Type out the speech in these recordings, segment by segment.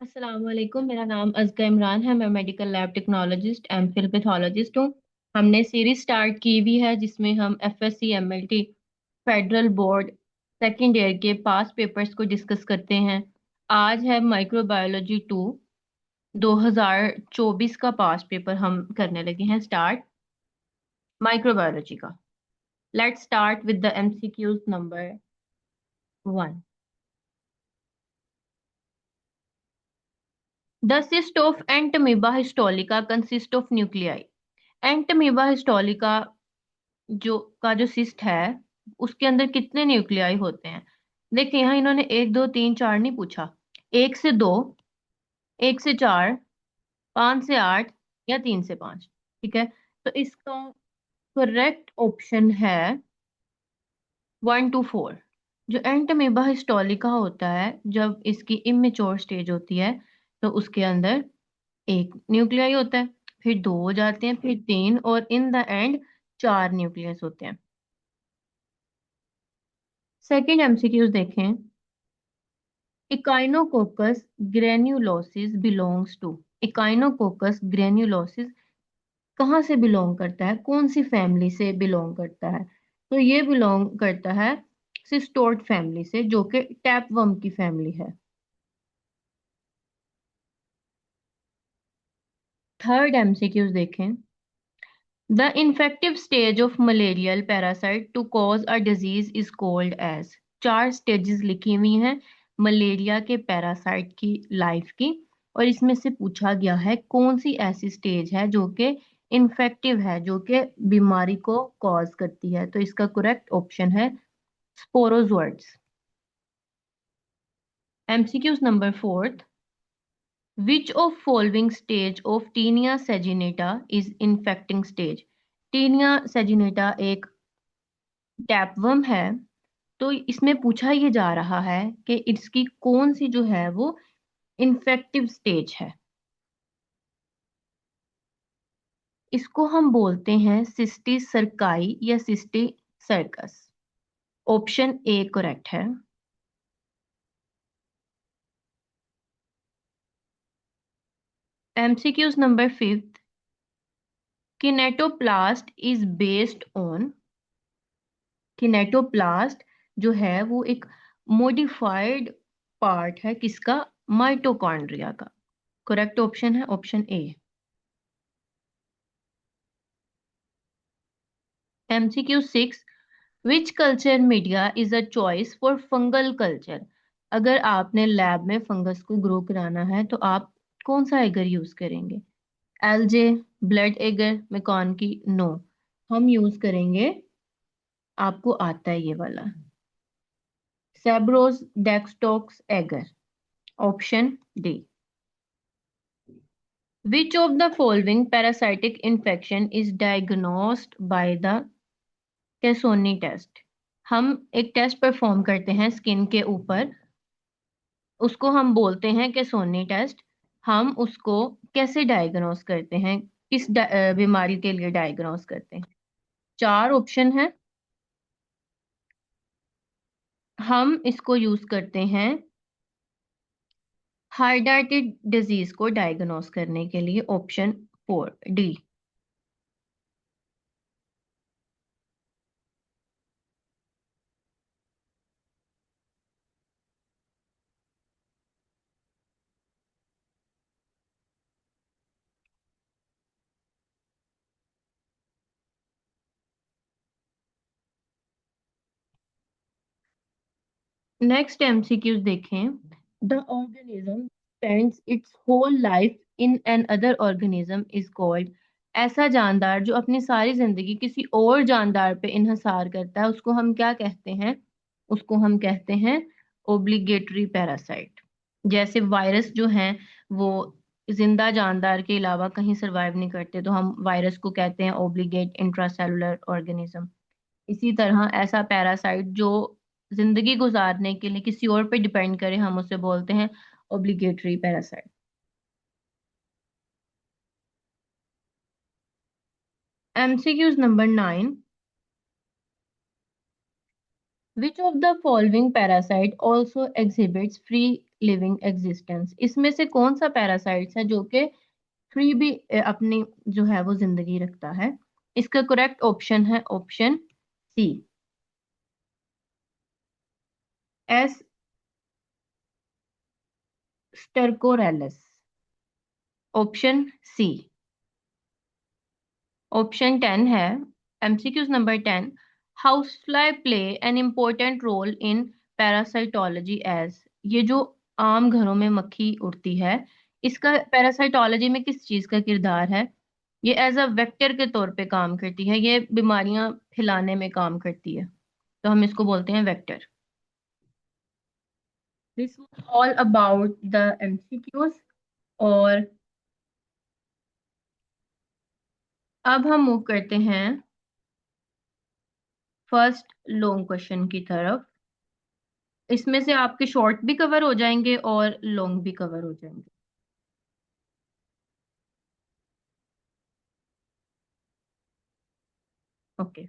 अस्सलाम वालेकुम। मेरा नाम अज़का इमरान है। मैं medical lab technologist MPhil pathologist हूँ। हमने सीरीज स्टार्ट की हुई है जिसमें हम FSc MLT federal board second year के पास पेपर्स को डिस्कस करते हैं। आज है माइक्रोबायोलॉजी 2 2024 का पास पेपर हम करने लगे हैं स्टार्ट माइक्रोबायोलॉजी का। Let's start with the MCQs number 1। The cyst of Entamoeba histolytica consists of nuclei। Entamoeba histolytica जो सिस्ट है उसके अंदर कितने न्यूक्लियाई होते हैं। देखिए यहाँ इन्होंने एक दो तीन चार नहीं पूछा। एक से दो, एक से चार, पांच से आठ या तीन से पांच। ठीक है, तो इसका करेक्ट ऑप्शन है 1 to 4। जो एंटमीबा हिस्टोलिका होता है जब इसकी इमेच्योर स्टेज होती है तो उसके अंदर एक न्यूक्लियाई होता है, फिर दो हो जाते हैं, फिर तीन और इन द एंड चार न्यूक्लियस होते हैं। सेकंड एमसीक्यूज देखें। Echinococcus ग्रेन्युलोसिस belongs to. इकाइनोकोकस ग्रेन्युलोसिस कहाँ से बिलोंग करता है, कौन सी फैमिली से बिलोंग करता है? तो ये बिलोंग करता है सिस्टोड फैमिली से जो कि टैपवर्म की फैमिली है। थर्ड एमसीक्यूज देखें। The infective stage of malarial parasite to cause a disease is called as. चार स्टेजेस लिखी हुई हैं मलेरिया के पैरासाइट की लाइफ की, और इसमें से पूछा गया है कौन सी ऐसी स्टेज है जो कि इन्फेक्टिव है, जो कि बीमारी को कॉज करती है। तो इसका करेक्ट ऑप्शन है sporozoites. MCQs number fourth. Which of following stage of Taenia saginata is infecting stage? Taenia saginata एक टैपवर्म है, तो इसमें पूछा ये जा रहा है कि इसकी कौन सी जो है वो इन्फेक्टिव स्टेज है। इसको हम बोलते हैं सिस्टिस सरकाई या cysticercus. Option A correct है। MCQs number fifth. Kinetoplast is based on. Kinetoplast जो है वो एक मॉडिफाइड पार्ट है किसका? माइटोकॉन्ड्रिया का। करेक्ट ऑप्शन है option A. MCQ six. Which culture media is a choice for fungal culture. अगर आपने लैब में फंगस को ग्रो कराना है तो आप कौन सा एगर यूज करेंगे? एलजे, ब्लड एगर, मेकॉन की? नो, हम यूज करेंगे, आपको आता है ये वाला, Sabouraud dextrose agar. Option D. Which of the following parasitic infection is diagnosed by the Casoni test? हम एक टेस्ट परफॉर्म करते हैं स्किन के ऊपर, उसको हम बोलते हैं कैसोनी टेस्ट। हम उसको कैसे डायग्नोस करते हैं, किस बीमारी के लिए डायग्नोस करते हैं? चार ऑप्शन है। हम इसको यूज करते हैं हाइड्रेटेड डिजीज को डायग्नोस करने के लिए। Option 4 D. नेक्स्ट एमसीक्यूज देखें। The organism spends its whole life in an other organism is called. ऐसा जानदार जो अपनी सारी जिंदगी किसी और जानदार पे इन्हिसार करता है उसको हम क्या कहते हैं? उसको हम कहते हैं ओब्लिगेटरी पैरासाइट। जैसे वायरस जो हैं वो जिंदा जानदार के अलावा कहीं सरवाइव नहीं करते, तो हम वायरस को कहते हैं ओब्लिगेट इंट्रासेलुलर ऑर्गेनिज्म। इसी तरह ऐसा पैरासाइट जो जिंदगी गुजारने के लिए किसी और पे डिपेंड करे हम उसे बोलते हैं obligatory parasite. MCQs number 9। Which of the following parasite also exhibits free living existence. इसमें से कौन सा पैरासाइट्स है जो कि फ्री भी अपनी जो है वो जिंदगी रखता है? इसका करेक्ट ऑप्शन है option C, S stercoralis. Option C. Option 10 है, MCQs number 10, house fly play an important role in parasitology as. ये जो आम घरों में मक्खी उड़ती है, इसका पैरासाइटोलॉजी में किस चीज का किरदार है? ये एज अ वेक्टर के तौर पे काम करती है, ये बीमारियां फैलाने में काम करती है, तो हम इसको बोलते हैं vector. This was all about the MCQs. और अब हम मूव करते हैं फर्स्ट लॉन्ग क्वेश्चन की तरफ। इसमें से आपके शॉर्ट भी कवर हो जाएंगे और लॉन्ग भी कवर हो जाएंगे। ओके,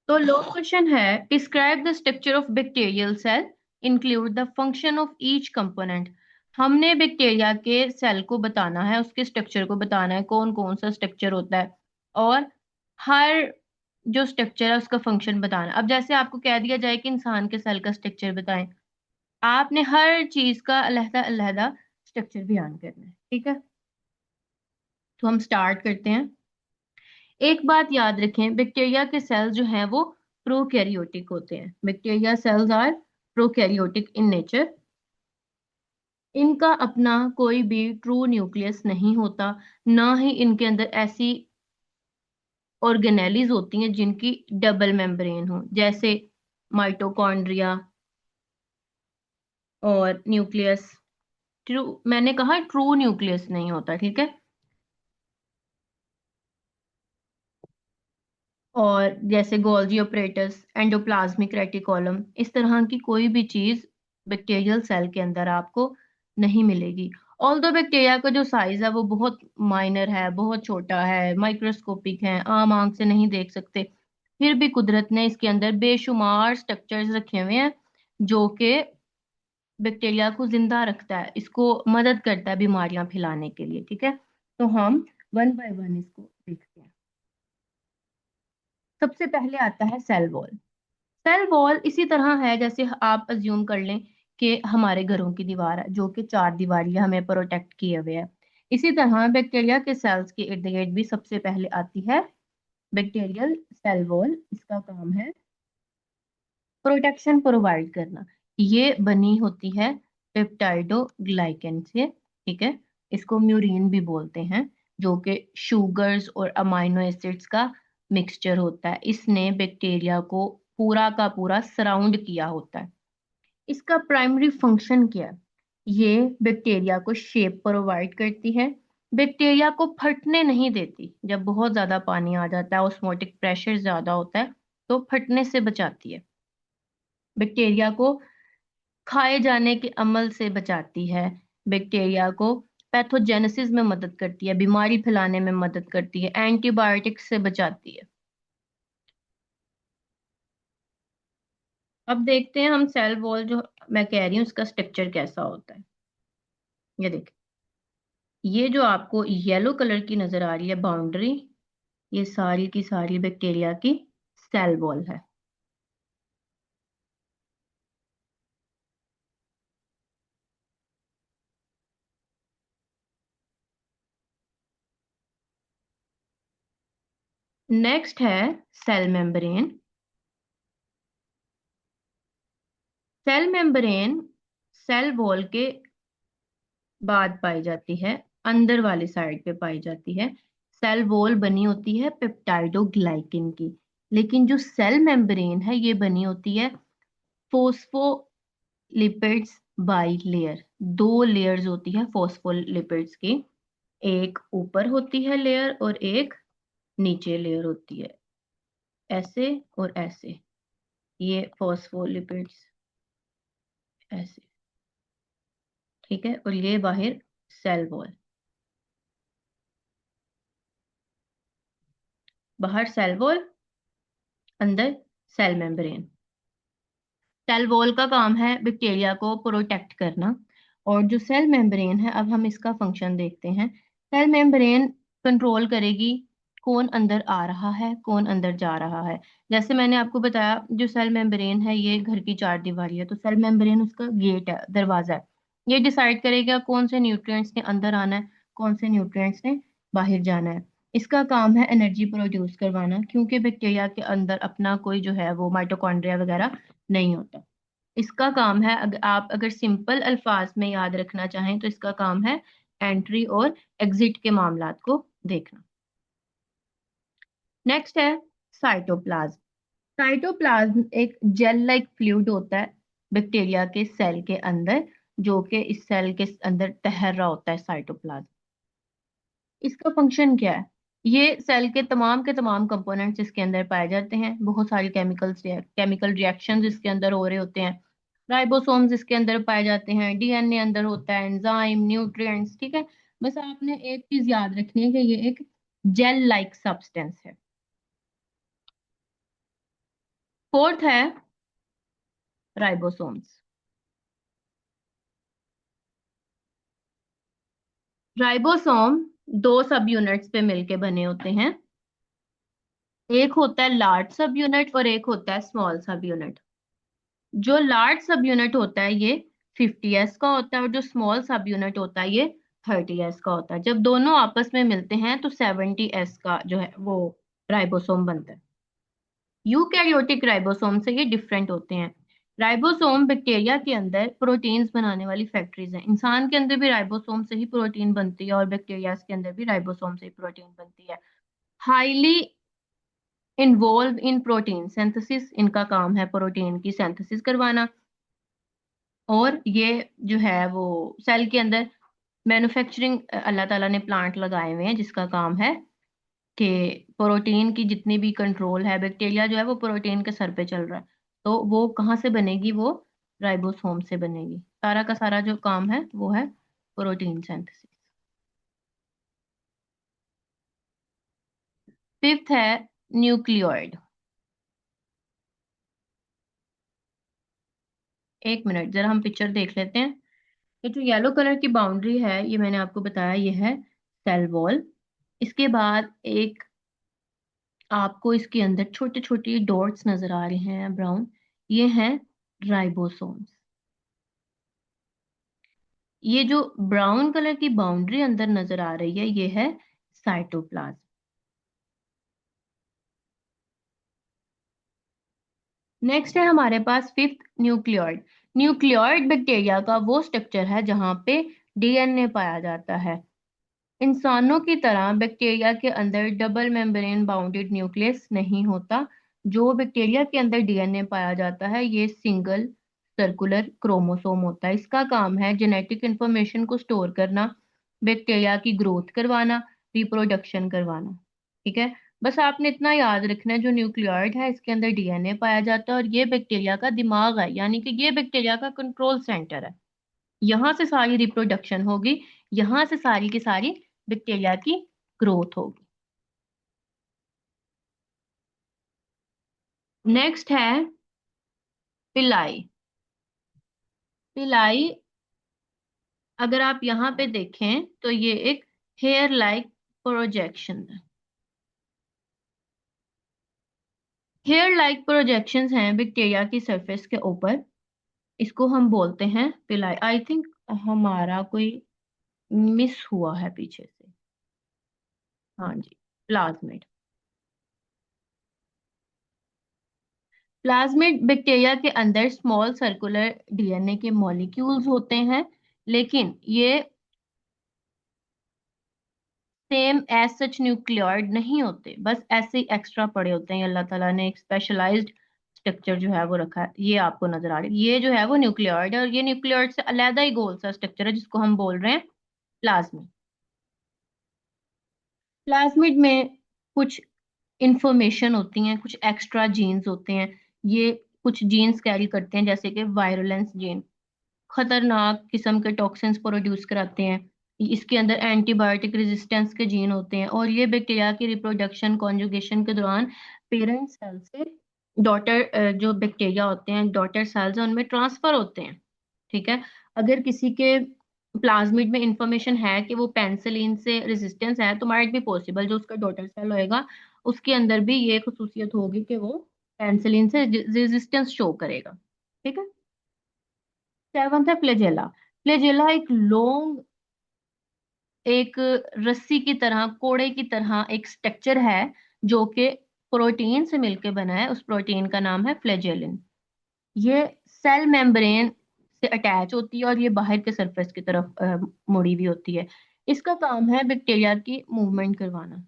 तो लॉन्ग क्वेश्चन है, describe the structure of bacterial cell, include the function of each component. हमने बैक्टीरिया के सेल को बताना है, उसके स्ट्रक्चर को बताना है, कौन कौन सा स्ट्रक्चर होता है, और हर जो स्ट्रक्चर है उसका फंक्शन बताना है। अब जैसे आपको कह दिया जाए कि इंसान के सेल का स्ट्रक्चर बताएं, आपने हर चीज का अलहदा अलहदा स्ट्रक्चर बयान करना है, ठीक है? तो हम स्टार्ट करते हैं। एक बात याद रखें, बैक्टीरिया के सेल्स जो हैं वो प्रोकैरियोटिक होते हैं। Bacteria cells are prokaryotic in nature. इनका अपना कोई भी ट्रू न्यूक्लियस नहीं होता, ना ही इनके अंदर ऐसी ऑर्गेनेलीज होती हैं जिनकी डबल मेम्ब्रेन हो, जैसे माइटोकॉन्ड्रिया और न्यूक्लियस। ट्रू, मैंने कहा ट्रू न्यूक्लियस नहीं होता, ठीक है? और जैसे गोल्जी ऑपरेटस, एंडोप्लाज्मिक रेटिकुलम, इस तरह की कोई भी चीज बैक्टीरियल सेल के अंदर आपको नहीं मिलेगी। ऑल्दो बैक्टीरिया का जो साइज है वो बहुत माइनर है, बहुत छोटा है, माइक्रोस्कोपिक है, आम आंख से नहीं देख सकते, फिर भी कुदरत ने इसके अंदर बेशुमार स्ट्रक्चर्स रखे हुए हैं जो कि बैक्टीरिया को जिंदा रखता है, इसको मदद करता है बीमारियां फैलाने के लिए, ठीक है? तो हम वन बाय वन इसको देखते हैं। सबसे पहले आता है सेल वॉल। सेल वॉल इसी तरह है जैसे आप अज्यूम कर लें कि हमारे घरों की दीवार है जो कि चार दीवारी हमें प्रोटेक्ट किए हुए है। इसी तरह बैक्टीरिया के सेल्स के इर्द गिर्द भी सबसे पहले आती है बैक्टीरियल सेल वॉल। इसका काम है प्रोटेक्शन प्रोवाइड करना। ये बनी होती है पेप्टाइडोग्लाइकेन से, ठीक है? इसको म्यूरिन भी बोलते हैं, जो कि शुगर्स और अमाइनो एसिड्स का मिक्सचर होता है। इसने बैक्टीरिया को पूरा का पूरा सराउंड किया होता है। इसका प्राइमरी फंक्शन क्या है? ये बैक्टीरिया को शेप प्रोवाइड करती है, बैक्टीरिया को फटने नहीं देती। जब बहुत ज्यादा पानी आ जाता है, ऑस्मोटिक प्रेशर ज्यादा होता है, तो फटने से बचाती है। बैक्टीरिया को खाए जाने के अमल से बचाती है। बैक्टीरिया को पैथोजेनेसिस में मदद करती है, बीमारी फैलाने में मदद करती है, एंटीबायोटिक से बचाती है। अब देखते हैं हम सेल वॉल जो मैं कह रही हूँ उसका स्ट्रक्चर कैसा होता है। ये देखिए, ये जो आपको येलो कलर की नजर आ रही है बाउंड्री, ये सारी की सारी बैक्टीरिया की सेल वॉल है। नेक्स्ट है cell membrane. Cell membrane cell wall के बाद पाई जाती है, अंदर वाली साइड पे पाई जाती है। सेल वॉल बनी होती है पेप्टाइडोग्लाइकिन की, लेकिन जो सेल मेम्ब्रेन है ये बनी होती है फोस्फोलिपिड्स बाई लेयर। दो लेयर्स होती है फोस्फोलिपिड्स की, एक ऊपर होती है लेयर और एक नीचे लेयर होती है, ऐसे और ऐसे। ये फोस्फोलिपिड्स ऐसे, ठीक है? और ये बाहर सेल वॉल, बाहर सेल वॉल, अंदर सेल मेम्ब्रेन। सेल वॉल का काम है बैक्टीरिया को प्रोटेक्ट करना। और जो सेल मेम्ब्रेन है, अब हम इसका फंक्शन देखते हैं। सेल मेम्ब्रेन कंट्रोल करेगी कौन अंदर आ रहा है, कौन अंदर जा रहा है। जैसे मैंने आपको बताया, जो सेल मेम्ब्रेन है ये घर की चार दीवारी है, तो सेल मेम्ब्रेन उसका गेट है, दरवाजा है। ये डिसाइड करेगा कौन से न्यूट्रिएंट्स ने अंदर आना है, कौन से न्यूट्रिएंट्स ने बाहर जाना है। इसका काम है एनर्जी प्रोड्यूस करवाना, क्योंकि बैक्टीरिया के अंदर अपना कोई जो है वो माइटोकॉन्ड्रिया वगैरह नहीं होता। इसका काम है, अगर आप अगर सिंपल अल्फाज में याद रखना चाहें तो इसका काम है एंट्री और एग्जिट के मामलात को देखना। नेक्स्ट है साइटोप्लाज्म। साइटोप्लाज्म एक जेल लाइक फ्लूइड होता है बैक्टीरिया के सेल के अंदर, जो कि इस सेल के अंदर तैर रहा होता है साइटोप्लाज्म। इसका फंक्शन क्या है? ये सेल के तमाम कंपोनेंट्स इसके अंदर पाए जाते हैं। बहुत सारी केमिकल रिएक्शंस इसके अंदर हो रहे होते हैं। राइबोसोम्स इसके अंदर पाए जाते हैं, डीएनए अंदर होता है, एंजाइम, न्यूट्रिएंट्स, ठीक है। बस आपने एक चीज याद रखनी है कि ये एक जेल लाइक सब्सटेंस है। फोर्थ है राइबोसोम्स। राइबोसोम दो सब यूनिट्स पे मिलके बने होते हैं। एक होता है लार्ज सब यूनिट और एक होता है स्मॉल सब यूनिट। जो लार्ज सब यूनिट होता है ये 50s का होता है, और जो स्मॉल सब यूनिट होता है ये 30s का होता है। जब दोनों आपस में मिलते हैं तो 70s का जो है वो राइबोसोम बनता है। यूकैरियोटिक राइबोसोम से ये डिफरेंट होते हैं। राइबोसोम बैक्टीरिया के अंदर प्रोटीन्स बनाने वाली फैक्ट्रीज हैं। इंसान के अंदर भी राइबोसोम से ही प्रोटीन बनती है और बैक्टीरिया के अंदर भी राइबोसोम से ही प्रोटीन बनती है। Highly involve in protein synthesis, इनका काम है प्रोटीन की सिंथेसिस करवाना। और ये जो है वो सेल के अंदर मैन्युफैक्चरिंग, अल्लाह ताला ने प्लांट लगाए हुए हैं जिसका काम है कि प्रोटीन की जितनी भी कंट्रोल है, बैक्टीरिया जो है वो प्रोटीन के सर पे चल रहा है, तो वो कहाँ से बनेगी? वो राइबोसोम से बनेगी। सारा का सारा जो काम है वो है प्रोटीन सिंथेसिस। फिफ्थ है न्यूक्लियोइड। एक मिनट, जरा हम पिक्चर देख लेते हैं। ये जो येलो कलर की बाउंड्री है, ये मैंने आपको बताया ये है सेल वॉल। इसके बाद एक आपको इसके अंदर छोटे छोटे डॉट्स नजर आ रहे हैं ब्राउन, ये हैं राइबोसोम्स। ये जो ब्राउन कलर की बाउंड्री अंदर नजर आ रही है ये है साइटोप्लाज्म। नेक्स्ट है हमारे पास फिफ्थ न्यूक्लियोइड। न्यूक्लियोइड बैक्टीरिया का वो स्ट्रक्चर है जहां पे डीएनए पाया जाता है। इंसानों की तरह बैक्टीरिया के अंदर डबल मेम्ब्रेन बाउंडेड न्यूक्लियस नहीं होता। जो बैक्टीरिया के अंदर डीएनए पाया जाता है ये सिंगल सर्कुलर क्रोमोसोम होता है। इसका काम है जेनेटिक इंफॉर्मेशन को स्टोर करना, बैक्टीरिया की ग्रोथ करवाना, रिप्रोडक्शन करवाना। ठीक है। बस आपने इतना याद रखना है, जो न्यूक्लियोइड है इसके अंदर डीएनए पाया जाता है और ये बैक्टीरिया का दिमाग है, यानी कि ये बैक्टीरिया का कंट्रोल सेंटर है। यहाँ से सारी रिप्रोडक्शन होगी, यहाँ से सारी की सारी बैक्टीरिया की ग्रोथ होगी। नेक्स्ट है पिलाई। पिलाई, अगर आप यहाँ पे देखें तो ये एक हेयर लाइक प्रोजेक्शन है। हेयर लाइक प्रोजेक्शंस हैं बैक्टीरिया की सरफेस के ऊपर। इसको हम बोलते हैं पिलाई। आई थिंक हमारा कोई मिस हुआ है पीछे से। हाँ जी, प्लाज्मिड। प्लाज्मिड बैक्टीरिया के अंदर स्मॉल सर्कुलर डीएनए के मॉलिक्यूल्स होते हैं, लेकिन ये सेम एज सच न्यूक्लियोइड नहीं होते, बस ऐसे ही एक्स्ट्रा पड़े होते हैं। अल्लाह ताला ने एक स्पेशलाइज्ड स्ट्रक्चर जो है वो रखा है। ये आपको नजर आ रहा है, ये जो है वो न्यूक्लियोइड है, और ये न्यूक्लियोइड से अलग ही गोल सा स्ट्रक्चर है जिसको हम बोल रहे हैं प्लाज्मिड। प्लाज्मिड में कुछ इंफॉर्मेशन होती हैं, कुछ एक्स्ट्रा जीन्स होते हैं। ये कुछ जीन्स कैरी करते हैं, जैसे कि वायरुलेंस जीन, खतरनाक किस्म के टॉक्सिन्स प्रोड्यूस कराते हैं। इसके अंदर एंटीबायोटिक रेजिस्टेंस के जीन होते हैं, और ये बैक्टीरिया की रिप्रोडक्शन कॉन्जुगेशन के दौरान पेरेंट सेल से डॉटर जो बैक्टीरिया होते हैं, डॉटर सेल्स हैं, उनमें ट्रांसफर होते हैं। ठीक है। अगर किसी के प्लाज्मिड में इंफॉर्मेशन है कि वो पेनिसिलिन से रेजिस्टेंस है, तो माइट बी पॉसिबल जो उसका डॉटर सेल होएगा उसके अंदर भी ये खसूसियत होगी कि वो पेनिसिलिन से रेजिस्टेंस शो करेगा। ठीक है। सेवंथ है फ्लैजेला। फ्लैजेला एक लॉन्ग, एक रस्सी की तरह, कोड़े की तरह एक स्ट्रक्चर है जो कि प्रोटीन से मिलकर बना है। उस प्रोटीन का नाम है फ्लैजेलिन। ये सेल मेम्ब्रेन से अटैच होती है और ये बाहर के सरफेस की तरफ मुड़ी हुई होती है। इसका काम है बैक्टीरिया की मूवमेंट करवाना,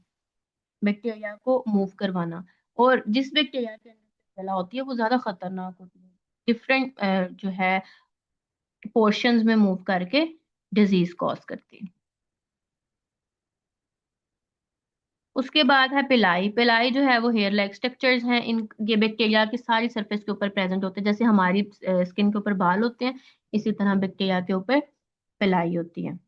बैक्टीरिया को मूव करवाना। और जिस बैक्टीरिया के अंदर फ्लैजेला होती है वो ज्यादा खतरनाक होती है, डिफरेंट जो है पोर्शंस में मूव करके डिजीज कॉज करती है। उसके बाद है पिलाई। पिलाई जो है वो हेयर लाइक स्ट्रक्चर्स हैं। इन ये बैक्टीरिया की सारी सरफेस के ऊपर प्रेजेंट होते हैं, जैसे हमारी स्किन के ऊपर बाल होते हैं, इसी तरह बैक्टीरिया के ऊपर पिलाई होती है।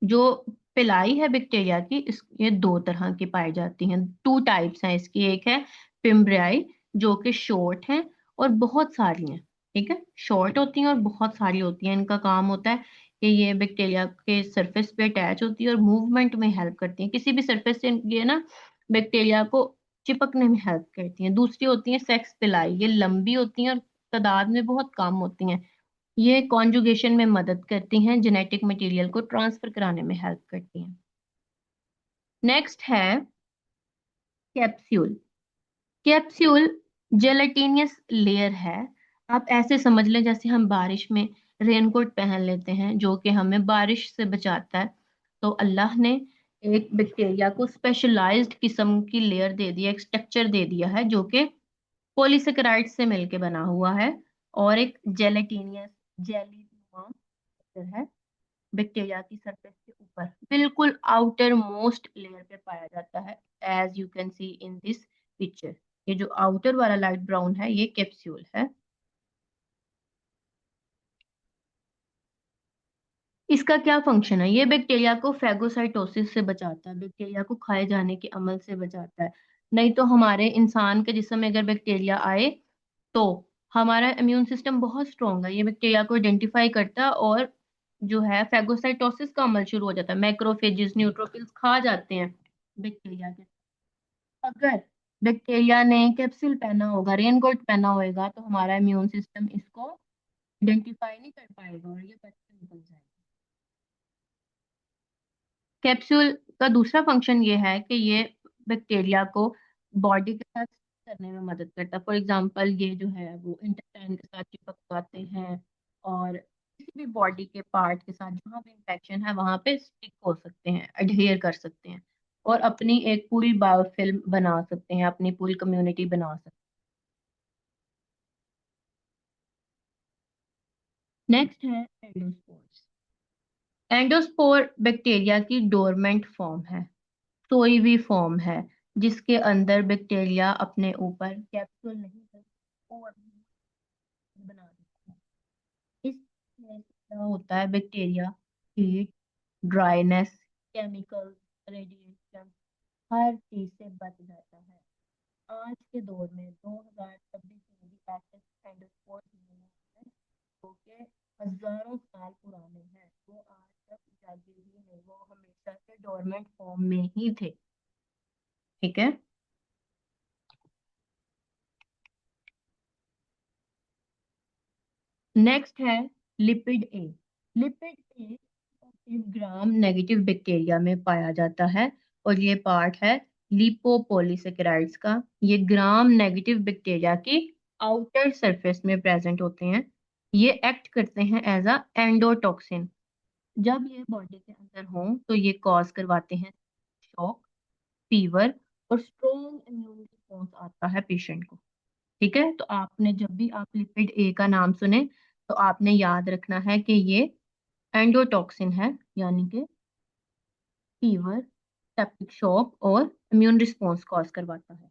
जो पिलाई है बैक्टीरिया की, ये दो तरह की पाई जाती हैं। टू टाइप्स हैं इसकी। एक है पिम्ब्रियाई जो कि शॉर्ट हैं और बहुत सारी हैं। ठीक है, शॉर्ट होती हैं और बहुत सारी होती हैं। इनका काम होता है कि ये बैक्टीरिया के सरफेस पे अटैच होती है और मूवमेंट में हेल्प करती हैं। किसी भी सरफेस से ये ना बैक्टीरिया को चिपकने में हेल्प करती हैं। दूसरी होती है सेक्स पिलाई। ये लंबी होती हैं और तादाद में बहुत कम होती हैं। ये कॉन्जुगेशन में मदद करती हैं, जेनेटिक मटेरियल को ट्रांसफर कराने में हेल्प करती हैं। नेक्स्ट है कैप्सूल। कैप्सूल जेलेटिनियस लेयर है। आप ऐसे समझ लें जैसे हम बारिश में रेनकोट पहन लेते हैं जो कि हमें बारिश से बचाता है। तो अल्लाह ने एक बैक्टीरिया को स्पेशलाइज्ड किस्म की लेयर दे दी है, एक स्ट्रक्चर दे दिया है जो कि पॉलीसेकेराइड से मिलके बना हुआ है और एक जेलेटिनियस जेली है बैक्टीरिया की सरफेस के ऊपर, बिल्कुल आउटर मोस्ट लेयर पे पाया जाता है। As you can see in this picture, ये जो आउटर वाला लाइट ब्राउन है ये कैप्सूल है। इसका क्या फंक्शन है? ये बैक्टीरिया को फैगोसाइटोसिस से बचाता है, बैक्टीरिया को खाए जाने के अमल से बचाता है। नहीं तो हमारे इंसान के जिस्म में अगर बैक्टीरिया आए तो हमारा इम्यून सिस्टम बहुत स्ट्रांग है, ये बैक्टीरिया को आइडेंटिफाई करता है और जो है फैगोसाइटोसिस का अमल शुरू हो जाता है। मैक्रोफेजेस न्यूट्रोफिल्स खा जाते हैं बैक्टीरिया के। अगर बैक्टीरिया ने कैप्सूल पहना होगा, रेनकोट पहना होगा, तो हमारा इम्यून सिस्टम इसको आइडेंटिफाई नहीं कर पाएगा और ये बच के निकल जाएगा। कैप्सूल का दूसरा फंक्शन ये है कि ये बैक्टीरिया को बॉडी के साथ करने में मदद करता है। फॉर एग्जांपल ये जो है वो इंटेस्टाइन के साथ चिपक जाते हैं और किसी भी बॉडी के पार्ट के साथ जहाँ भी इंफेक्शन है वहां पे स्टिक हो सकते हैं, अडहेयर कर सकते हैं और अपनी एक पूरी बायोफिल्म बना सकते हैं, अपनी पूरी कम्युनिटी बना सकते हैं। नेक्स्ट है एंडोस्पोर्स। एंडोस्पोर बैक्टीरिया की डोरमेंट फॉर्म है, सोई हुई फॉर्म है, जिसके अंदर बैक्टीरिया अपने ऊपर कैप्सूल नहीं बल्कि और बना देता है। इसमें क्या होता है, bacteria heat, dryness, chemical, radiation, हर चीज से बच जाता है। आज के दौर में 2026 में भी ऐसे एंडोस्पोर्स हैं जो कि हजारों साल पुराने हैं, वो आज तक जागे ही नहीं, वो हमेशा से डोरमेंट फॉर्म में ही थे। ठीक है। नेक्स्ट है लिपिड ए। लिपिड ए ग्राम नेगेटिव बैक्टीरिया में पाया जाता है और ये पार्ट है लिपोपॉलीसेकेराइड्स का। ये ग्राम नेगेटिव बैक्टीरिया की आउटर सरफेस में प्रेजेंट होते हैं। ये एक्ट करते हैं एज अ एंडोटॉक्सिन। जब ये बॉडी के अंदर हों तो ये कॉज करवाते हैं शॉक, फीवर और स्ट्रॉन्ग इम्यून रिस्पॉन्स आता है पेशेंट को। ठीक है, तो आपने जब भी आप लिपिड ए का नाम सुने तो आपने याद रखना है कि ये एंडोटॉक्सिन है, यानी कि फीवर, सेप्टिक शॉक और इम्यून रिस्पॉन्स कॉज करवाता है।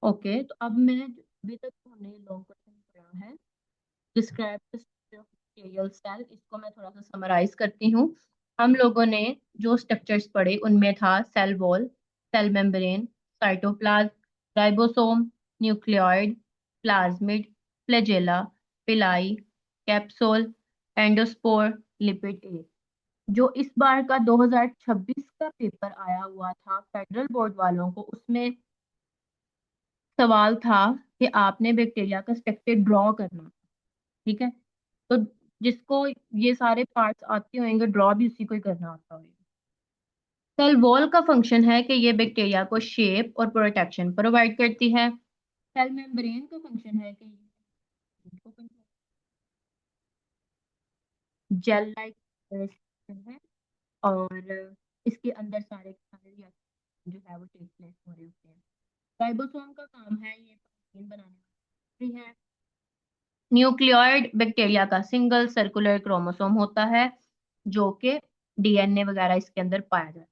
ओके, तो अब मैं अभी तक हमने लॉन्ग क्वेश्चन पढ़ा है, describe the structure of bacterial cell. इसको मैं थोड़ा सा समराइज करती हूँ। हम लोगों ने जो स्ट्रक्चर्स पढ़े उनमें था cell wall, cell membrane, cytoplasm, ribosome, nucleoid, plasmid, flagella, pili, capsule, endospore, lipid A. जो इस बार का 2026 का पेपर आया हुआ था फेडरल बोर्ड वालों को, उसमें सवाल था कि आपने बैक्टीरिया का स्ट्रक्चर ड्रॉ करना। ठीक है, तो जिसको ये सारे पार्ट्स आते होंगे, ड्रॉ भी उसी को ही करना आता होगा। सेल वॉल का फंक्शन है कि ये बैक्टीरिया को शेप और प्रोटेक्शन प्रोवाइड करती है। सेल मेम्ब्रेन का फंक्शन है कि जेल लाइक है, और इसके अंदर सारे के सारे रिएक्शन जो है वो टेक प्लेस हो रहे होते हैं। राइबोसोम का काम है ये प्रोटीन बनाने वाली है। न्यूक्लियोइड बैक्टीरिया का सिंगल सर्कुलर क्रोमोसोम होता है जो कि डीएनए वगैरह इसके अंदर पाया जाता है।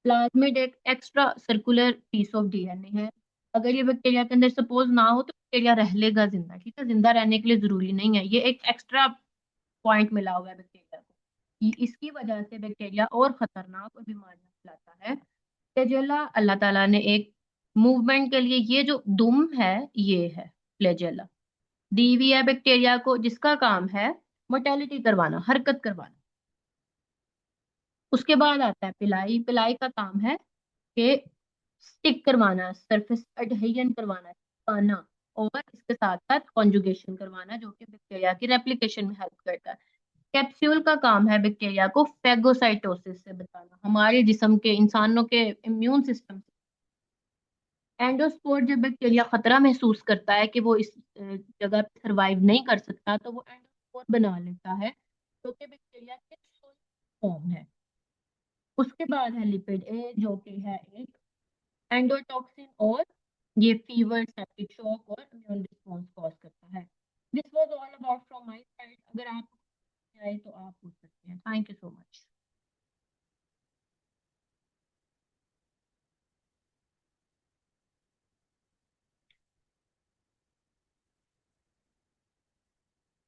प्लाज्मिड एक extra circular piece of DNA है। अगर ये बैक्टीरिया के अंदर सपोज ना हो तो बैक्टीरिया रह लेगा जिंदा, ठीक है, जिंदा रहने के लिए जरूरी नहीं है, ये एक एक्स्ट्रा पॉइंट मिला हुआ है बैक्टीरिया को। इसकी वजह से बैक्टीरिया और खतरनाक और बीमारियां फैलाता है। फ्लैजेला अल्लाह ताला ने एक मूवमेंट के लिए, ये जो दुम है ये है फ्लैजेला, दी हुई है बैक्टीरिया को, जिसका काम है मोटेलिटी करवाना, हरकत करवाना। उसके बाद आता है पिलाई। पिलाई का काम है कि स्टिक करवाना, सरफेस एडहेजन करवाना, चिपकाना, और इसके साथ साथ कॉन्जुगेशन करवाना जो कि बैक्टीरिया की रेप्लिकेशन में हेल्प करता है। कैप्सूल का काम है बैक्टीरिया को फेगोसाइटोसिस से बचाना, हमारे जिस्म के, इंसानों के इम्यून सिस्टम से। एंडोस्पोर जब बैक्टीरिया खतरा महसूस करता है कि वो इस जगह पे सरवाइव नहीं कर सकता, तो वो एंडोस्पोर बना लेता है जो कि बैक्टीरिया के फॉर्म है। उसके बाद है लिपिड ए जो कि है एक एंडोटॉक्सिन, और ये फीवर, सेप्टिक शॉक और इम्यून रिस्पॉन्स कॉज करता है। This was all about from my side. अगर आप आए तो आप पूछ सकते हैं। Thank you so much.